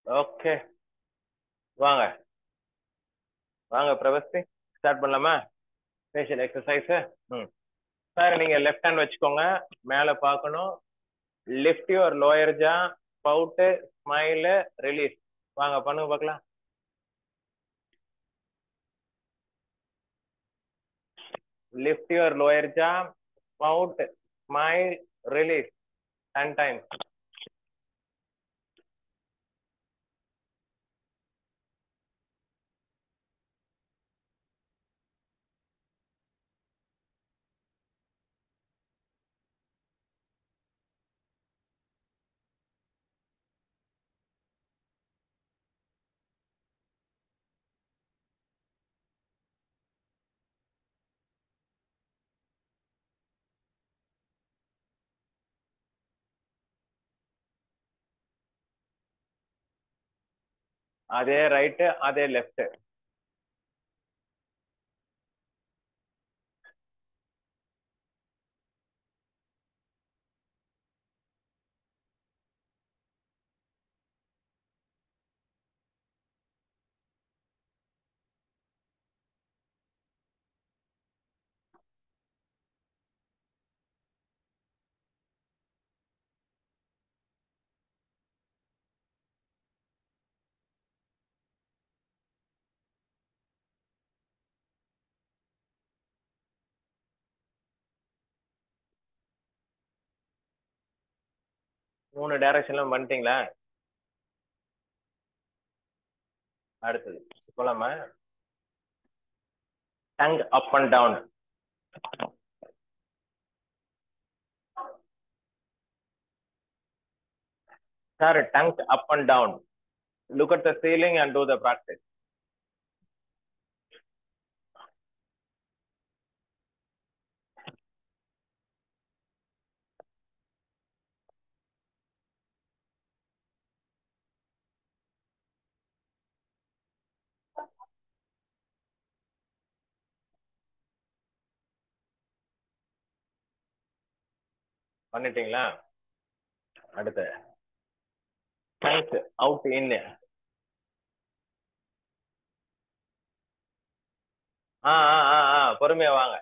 Okay. வாங்க வாங்க பிரபஸ்தி, ஸ்டார்ட் பண்ணலாமா ஃபேஷியல் எக்ஸசைஸ்? ம். சார் நீங்க லெஃப்ட் ஹேண்ட் வச்சுக்கோங்க, மேல பார்க்கணும். Lift your lower jaw, pout, smile, release. வாங்க பண்ணுங்க பார்க்கலாம். Lift your lower jaw, pout, smile, release 10 times. அதே ரைட், அதே லெஃப்ட். மூணு டைரக்ஷன்ல பண்ணிட்டீங்களா? அடுத்தது போலாமா? Tongue up and down. Sir tongue up and down. Look at the ceiling and do the practice. பண்ணிட்டீங்களா? அடுத்து டங்க் அவுட் இன். பொறுமையா வாங்க.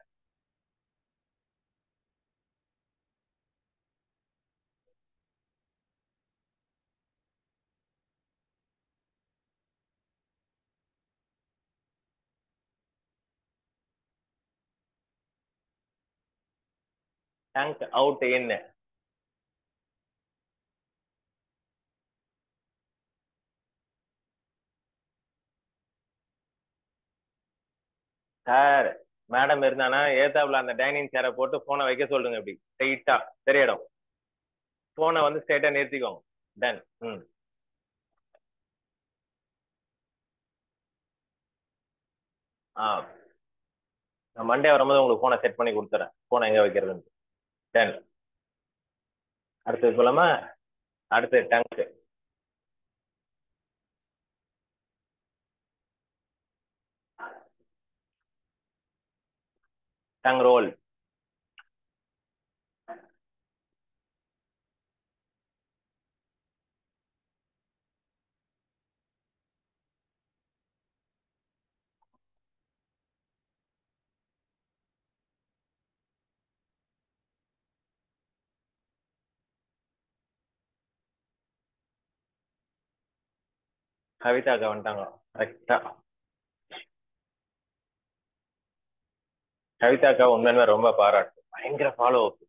டங்க் அவுட் இன். சார் மேடம் இருந்தானா ஏத்தாப்புல அந்த டைனிங் சேரை போட்டு போனை வைக்க சொல்லுங்க, இப்படி ஸ்ட்ரைட்டா தெரியடும். போனை வந்து ஸ்ட்ரைட்டா நிறுத்திக்கோங்க. டன். ம். ஆ, நான் மண்டே வரும்போது உங்களுக்கு போனை செட் பண்ணி கொடுத்துறேன், போனை எங்க வைக்கிறதுன்னு. டன். அடுத்தது போலாமா? அடுத்து டங்க். Tongue role. கவிதாக்கா வந்துட்டாங்க கரெக்டா. கவிதாக்கா உண்மையுமே ரொம்ப பாராட்டு, பயங்கர ஃபாலோ அப்.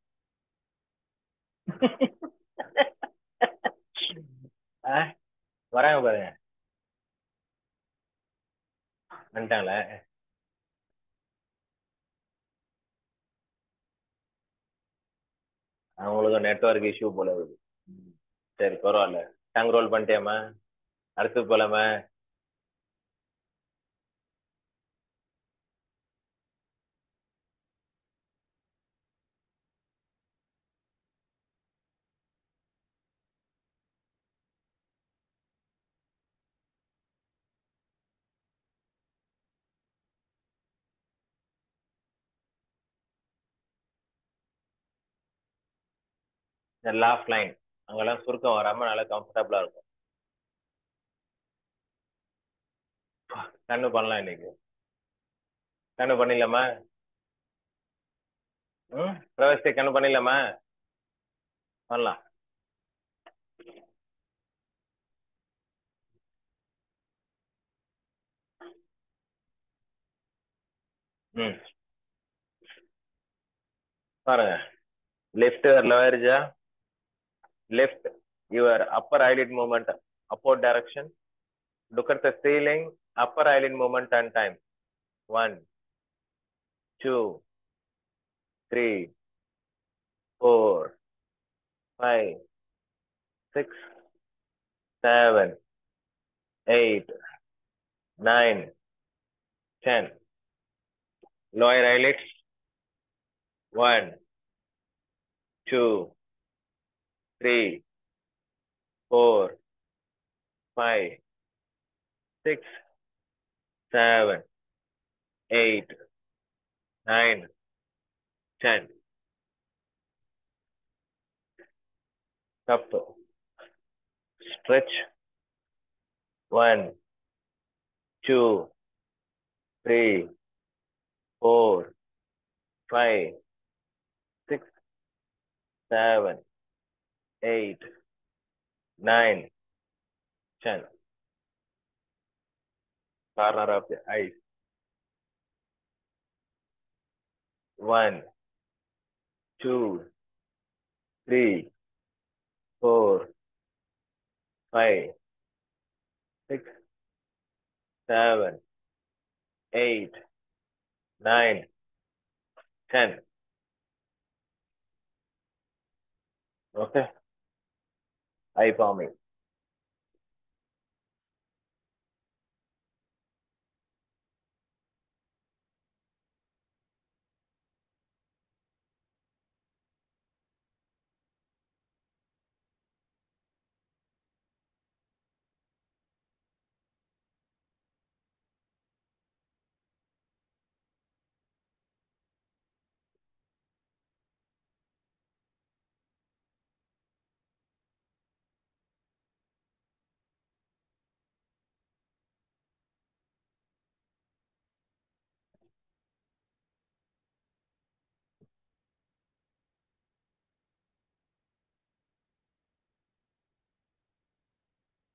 வராங்க பாருங்க, வந்துட்டாங்களே. அவங்களுக்கு நெட்வொர்க் இஷ்யூ போல இருக்குது. ம். சரி பரவாயில்ல. டங் ரோல் பண்ணிட்டேம்மா. அடுத்து போலாமா? இந்த லாஃப் லைன் அங்கெல்லாம் சுருக்கம் வராம நல்லா கம்ஃபர்டபுளா இருக்கும். கண்ணு பண்ணலாம் இன்னைக்கு. கண்ணு பண்ணிடலாமா? பிரவஸ்தி கண்ணு பண்ணிடலாமா? பண்ணலாம். பாருங்க, left or lower jaw, left your upper eyelid movement upward direction. Look at the ceiling, upper eyelid movement and time. 1, 2, 3, 4, 5, 6, 7, 8, 9, 10. Lower eyelids. 1, 2, 3, 4, 5, 6, 7, 8, 9, 10. Up. Stretch. 1, 2, 3, 4, 5, 6, 7, 8, 9, 10. Corner of the eyes. 1, 2, 3, 4, 5, 6, 7, 8, 9, 10. Okay. Eye palming.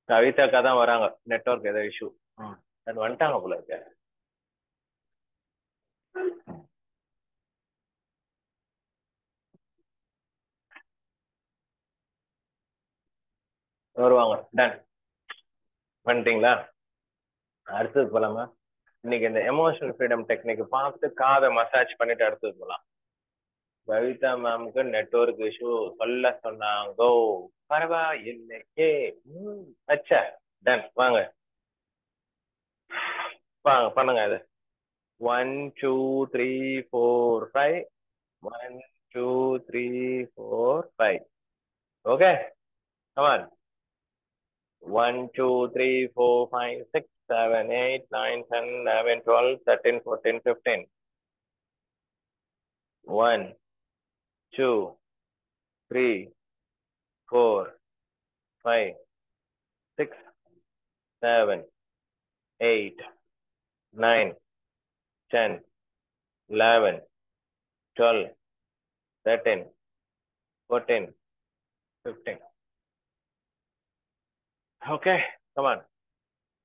கவிதாக்கா தான் வராங்க, network ஏதோ issue. அது வந்துட்டாங்க போல இருக்க. வருவாங்க. Ton. வந்துட்டீங்களா? அடுத்தது போலாமா? இன்னைக்கு இந்த எமோஷனல் ஃப்ரீடம் டெக்னிக் பார்த்து காதை மசாஜ் பண்ணிட்டு அடுத்தது போலாம். கவிதா மேமுக்கு நெட்வொர்க் இஷ்யூ சொல்ல சொன்னாங்கோ. பரவாயில்லையே. அச்சா. டன். வாங்க வாங்க பண்ணுங்க அது. 1, 2, 3, 4, 5. 1, 2, 3, 4, 5. Okay, come on. 1, 2, 3, 4, 5, 6, 7, 8, 9, 10, 11, 12, 13, 14, 15. 1, 2, 3, 4, 5, 6, 7, 8, 9, 10, 11, 12, 13, 14, 15. Okay, come on.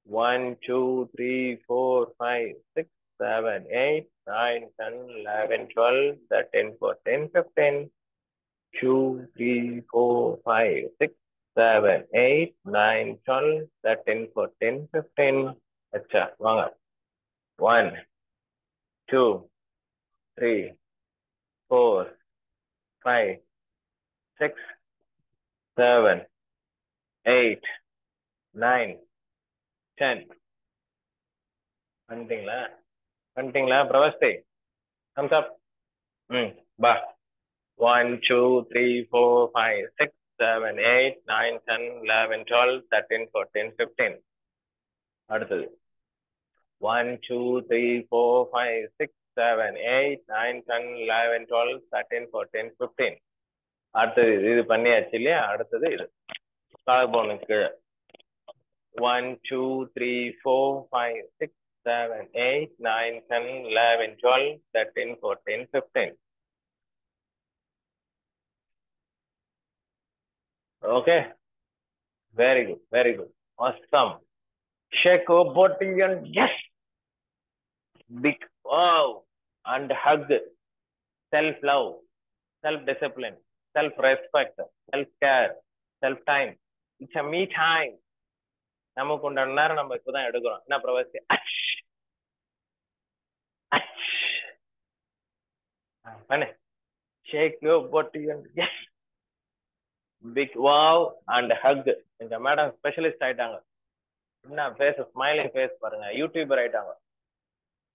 1, 2, 3, 4, 5, 6, 7, 8, 9, 10, 11, 12, 13, 14, 15. 2, 3, 4, 5, 6, 7, 8, 9, 12, 13, 14, 15. अच्छा, வாங்க. 1, 2, 3, 4, 5, 6, 7, 8, 9, 10. வந்துட்டீங்களா? வந்துட்டீங்களா பிரவஸ்தி? thumbs up. பா. 1, 2, 3, 4, 5, 6, 7, 8, 9, 10, 11, 12, 13, 14, 15. அடுத்தது 1, 2, 3, 4, 5, 6, 7, 8, 9, 10, 11, 12, 13, 14, 15. அடுத்தது இது பண்ணியாச்சு இல்லையா? அடுத்தது இது காலபோனுக்கு கீழே 1 2 3 4 5 6 7 8 9 10 11 12 13 14 15. Okay, very good, very good, awesome. Shake your body and yes, big wow, and hug. Self love, self discipline, self respect, self care, self time. It's a me time. நமக்கு உண்டான நேரம் நம்ம இப்பதான் எடுக்கிறோம். என்ன பிரவசி? பண்ணு. Shake your body and yes, big wow and hug. இந்த madam specialist ஆயிட்டாங்க. என்ன ஃபேஸ் ஸ்மைலிங் ஃபேஸ் பாருங்க, யூடியூபர் ஆயிட்டாங்க.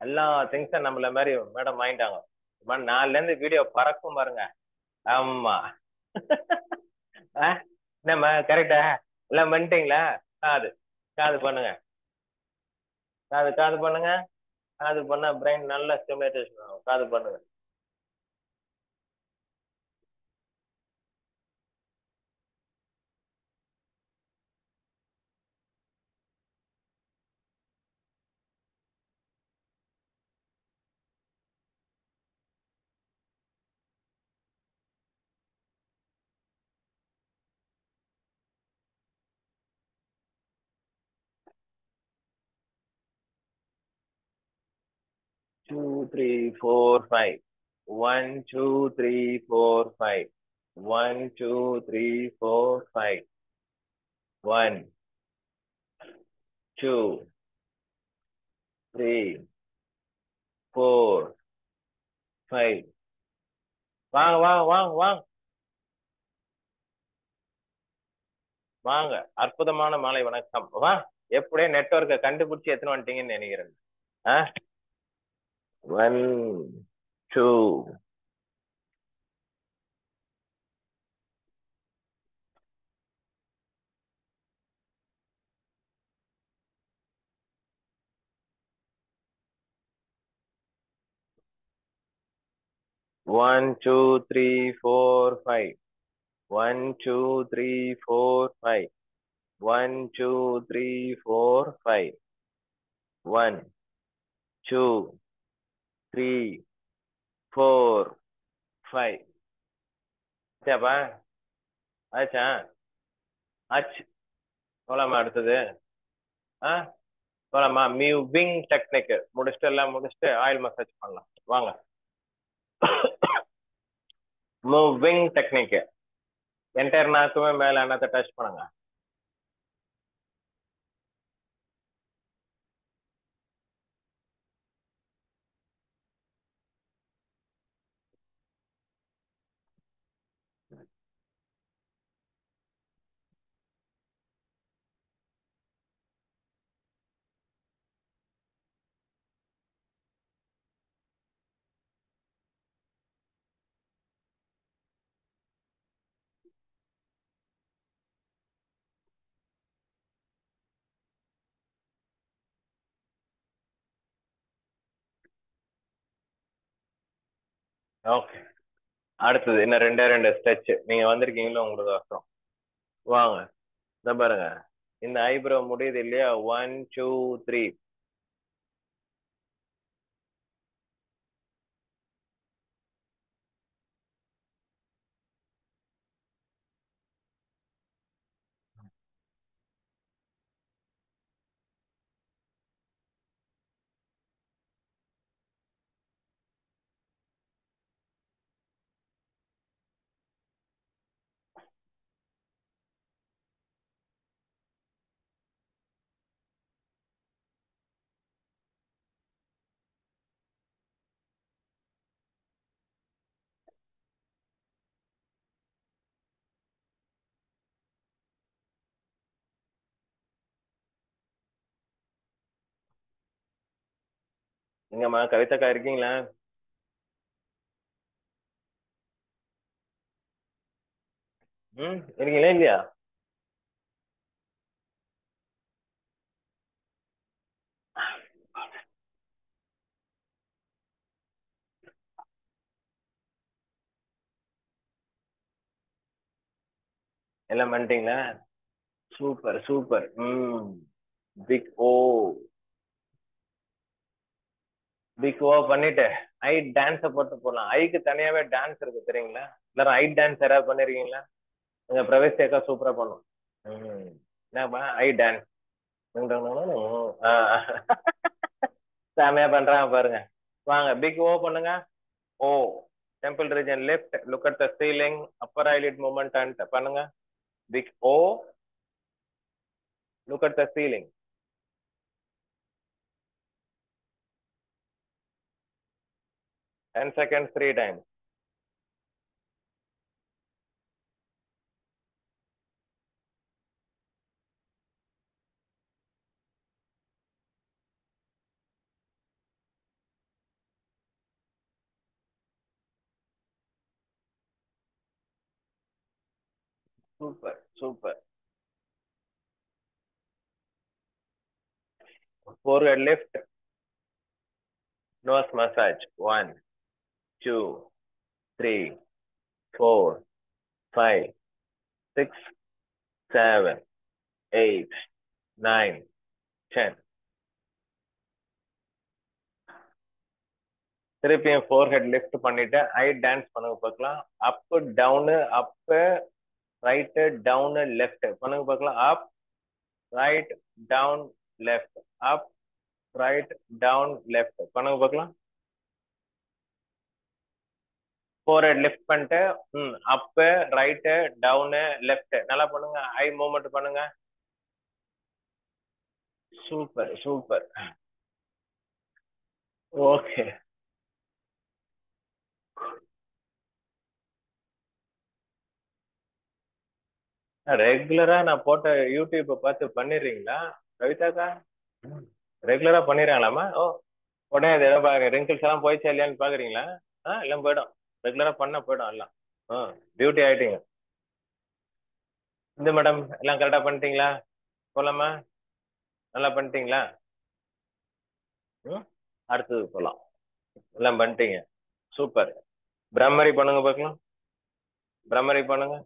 எல்லா திங்ஸும் நம்மள மாதிரி மேடம் வாங்கிட்டாங்க. நாலுல இருந்து வீடியோ பறக்கும் பாருங்க. ஆமா. என்னம்மா கரெக்டா எல்லாம் பண்ணிட்டீங்களா? காது காது பண்ணுங்க, காது காது பண்ணுங்க. காது பண்ணா பிரெயின் நல்லா ஸ்டிமுலேஷன் ஆகும். காது பண்ணுங்க. Two three four five. One two three four five. One two three four five. One two three four five. வாங்க வாங்க வாங்க வாங்க வாங்க. அற்புதமான மாலை வணக்கம். வா, எப்படியே நெட்வொர்க்கை கண்டுபிடிச்சு எத்தனை வந்துட்டீங்கன்னு நினைக்கிறேன். One two. One two three four five. One two three four five. One two three four five. One two three four five. சரிப்பா, ஆச்சா? ஆச்சு. போலாமா அடுத்தது? ஆ, போலாமா? மூவிங் டெக்னிக் முடிச்சுட்டு எல்லாம் முடிச்சுட்டு ஆயில் மசாஜ் பண்ணலாம். வாங்க. Moving technique. என்டையர் நாக்குமே மேல என்னத்தை டச் பண்ணுங்க. ஓகே, அடுத்தது இன்னும் ரெண்டே ரெண்டு ஸ்ட்ரெச். நீங்க வந்திருக்கீங்களோ உங்களுக்கு அவசரம். வாங்க, இந்த பாருங்க. இந்த ஐப்ரோ முடியுது இல்லையா? One two three. எங்கம்மா கவிதாக்கா இருக்கீங்களா? ம், இருக்கீங்களா இல்லையா? எல்லாம் பண்ணிட்டீங்களா? Super super. பிக் ஓ. பிக் ஓ பண்ணிட்டு ஐ டான்ஸ போட்டு போடலாம். ஐக்கு தனியாவே டான்ஸ் இருக்கு தெரியுங்களா? எல்லாரும் ஐ டான்ஸ் யாராவது பண்ணிருக்கீங்களா? எங்க பிரவேஷ் சேகா சூப்பரா பண்ணும். ம். என்னப்பா ஐ டான்ஸ். செமையா பண்றாங்க பாருங்க. வாங்க பிக் ஓ பண்ணுங்க. O. Temple region left. Look at the ceiling. Upper eyelid movement and பண்ணுங்க. Big O. Look at the ceiling. 10 seconds, 3 times. Super, super. Forehead lift. Nose massage. 1, 2, 3, 4, 5, 6, 7, 8, 9, 10. திருப்பியும் ஃபோர்ஹெட் லிஃப்ட் பண்ணிட்டு ஐ dance பண்ணுங்க பார்க்கலாம். Up down, up right down left பண்ணுங்க பார்க்கலாம். Up right down left, up right down left பண்ணுங்க பார்க்கலாம். Forehead lift பண்ணிட்டு அப் right down left நல்லா பண்ணுங்க. ஐ மூவ்மெண்ட் பண்ணுங்க. Super super. ஓகே. ரெகுலரா நான் போட்ட யூடியூப் பார்த்து பண்ணிடுறீங்களா கவிதாக்கா? ரெகுலரா பண்ணிடுறாங்களாமா? ஓ. உடனே அது ஏதோ பாருங்க ரிங்கிள்ஸ் எல்லாம் போயிடுச்சா இல்லையான்னு பாக்குறீங்களா? எல்லாம் போயிடும். ரெகுலரா பண்ண போயிடும் எல்லாம். பியூட்டி ஆயிட்டீங்க. இந்த மேடம் எல்லாம் கரெக்டா பண்ணிட்டீங்களா? போலாமா? நல்லா பண்ணிட்டீங்களா? அடுத்தது போலாம். எல்லாம் பண்ணிட்டீங்க. சூப்பர். பிரம்மரி பண்ணுங்க பார்க்கலாம். பிரம்மரி பண்ணுங்க.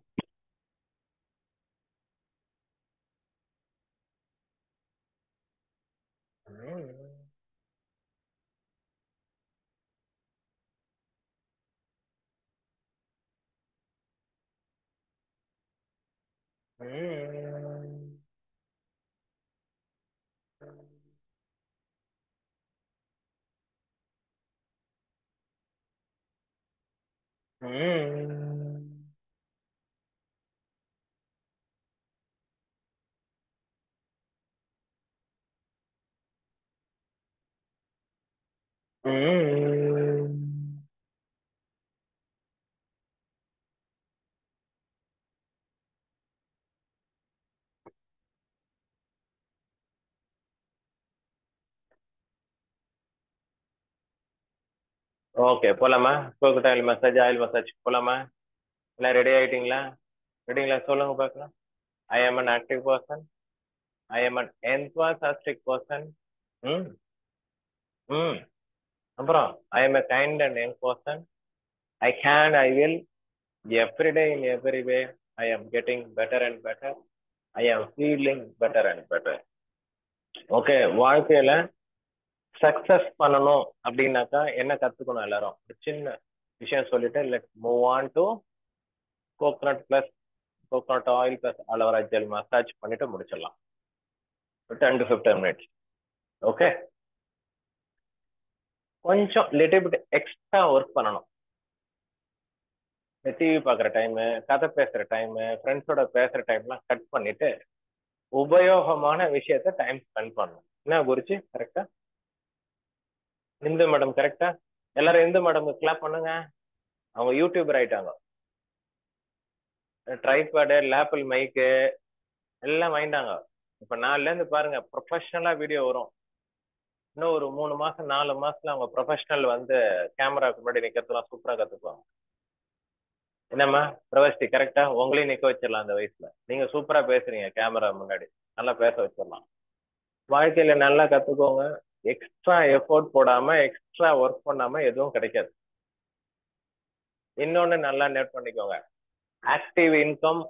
ஓகே போலாமா? கோகட் ஆயில் மசாஜ் போலாமா? எல்லாம் ரெடி ஆயிட்டீங்களா? ரெடிங்களா சொல்லுங்க பார்க்கலாம். ஐ am an active person. I am an enthusiastic person. ம் ம் அப்புறம் I am a kind and young person. I can, I will, every day in every way. I am getting better and better. I am feeling better and better. Okay. வாழ்க்கையில success பண்ணணும் அப்படின்னாக்கா என்ன கத்துக்கணும் எல்லாரும்? ஒரு சின்ன விஷயம் சொல்லிட்டு let move on to coconut plus coconut oil plus aloe vera gel massage பண்ணிட்டு முடிச்சிடலாம். 10 to 15 minutes. ஓகே. கொஞ்சம் லிட்டில் பிட் எக்ஸ்ட்ரா ஒர்க் பண்ணணும். டிவி பார்க்குற டைமு, கதை பேசுற டைமு, ஃப்ரெண்ட்ஸோட பேசுற டைம்லாம் கட் பண்ணிட்டு உபயோகமான விஷயத்த டைம் ஸ்பெண்ட் பண்ணணும். என்ன குருஜி கரெக்டா? இந்து மேடம் கரெக்டா? எல்லாரும் இந்து மேடம்க்கு கிளாப் பண்ணுங்க. அவங்க யூடியூபர் ஆயிட்டாங்க. ட்ரைபேடு, லேப்பிள் மைக்கு எல்லாம் வாங்கிட்டாங்க. இப்ப நாலுல இருந்து பாருங்க ப்ரொஃபஷனலா வீடியோ வரும். இன்னும் ஒரு 3 மாசம் 4 மாசத்துல அவங்க ப்ரொஃபஷனல் வந்து கேமராக்கு முன்னாடி நிக்கிறதுலாம் சூப்பரா கத்துக்குவாங்க. என்னம்மா பிரவஸ்டி கரெக்டா? உங்களையும் நிக்க வச்சிடலாம் அந்த வயசுல. நீங்க சூப்பரா பேசுறீங்க கேமரா முன்னாடி. நல்லா பேச வச்சிடலாம். வாழ்க்கையில நல்லா கத்துக்கோங்க. எக்ஸ்ட்ரா எஃபோர்ட் போடாம எக்ஸ்ட்ரா ஒர்க் பண்ணாம எதுவும் கிடைக்காது. இன்னொன்னு நல்லா நோட் பண்ணிக்கோங்க. Active income,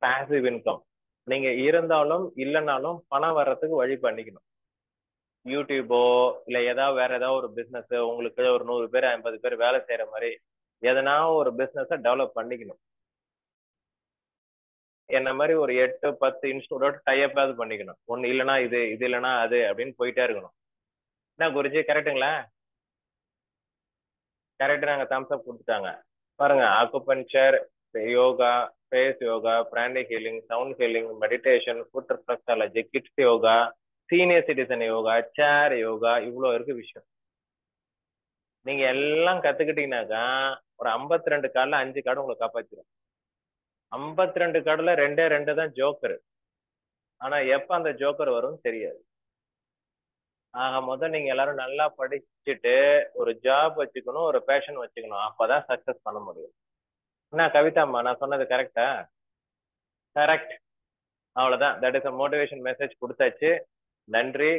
passive income. நீங்க இருந்தாலும் இல்லைனாலும் பணம் வர்றதுக்கு வழி பண்ணிக்கணும். யூடியூபோ இல்ல ஏதாவது வேற ஏதாவது ஒரு பிசினஸ், உங்களுக்கு ஒரு 100 பேர் 50 பேர் வேலை செய்யற மாதிரி எதனா ஒரு பிசினஸ டெவலப் பண்ணிக்கணும். என்ன மாதிரி ஒரு 8-10 இன்ஸ்டியூட்டோட டைப்பாவது பண்ணிக்கணும். ஒண்ணு இல்லைன்னா இது, இது இல்லைன்னா அது அப்படின்னு போயிட்டே இருக்கணும். என்ன குருஜி, கரெக்டுங்களா? கரெக்ட். நாங்க தம்ஸ் அப் கொடுத்துட்டாங்க. பாருங்க, acupuncture, yoga, face yoga, pranic healing, sound healing, meditation, foot reflexology, kids yoga, senior citizen yoga, chair yoga, இவ்வளவு இருக்கு விஷயம். நீங்க எல்லாம் கத்துக்கிட்டீங்கன்னாக்கா ஒரு 52 கார்டுல 5 கார்டு உங்களை காப்பாத்திடும். 52 கார்டுல 2 தான் ஜோக்கர். ஆனா எப்ப அந்த ஜோக்கர் வரும்னு தெரியாது. ஆக மொத்தம் நீங்க எல்லாரும் நல்லா படிச்சுட்டு ஒரு ஜாப் வச்சுக்கணும், ஒரு பேஷன் வச்சுக்கணும். அப்பதான் சக்சஸ் பண்ண முடியும். என்ன கவிதாம்மா, நான் சொன்னது கரெக்டா? கரெக்ட். அவ்வளவுதான். That is a motivation message கொடுத்தாச்சு. நன்றி.